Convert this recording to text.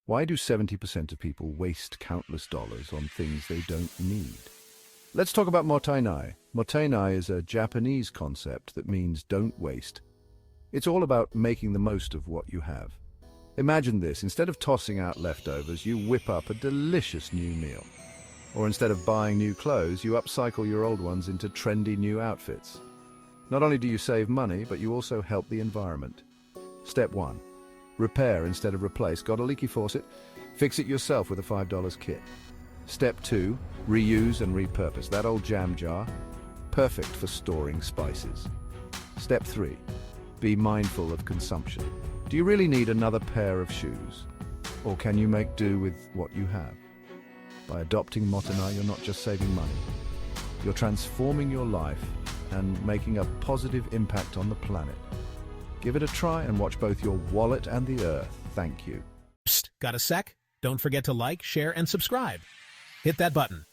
Why do 70% of people waste countless dollars on things they don't need? Let's talk about mottainai. Mottainai is a Japanese concept that means don't waste. It's all about making the most of what you have. Imagine this: instead of tossing out leftovers, you whip up a delicious new meal. Or instead of buying new clothes, you upcycle your old ones into trendy new outfits. Not only do you save money, but you also help the environment. Step 1. Repair instead of replace. Got a leaky faucet? Fix it yourself with a $5 kit. Step 2. Reuse and repurpose. That old jam jar? Perfect for storing spices. Step 3. Be mindful of consumption. Do you really need another pair of shoes? Or can you make do with what you have? By adopting mottainai, you're not just saving money. You're transforming your life and making a positive impact on the planet. Give it a try and watch both your wallet and the earth thank you. Psst, got a sec? Don't forget to like, share, and subscribe. Hit that button.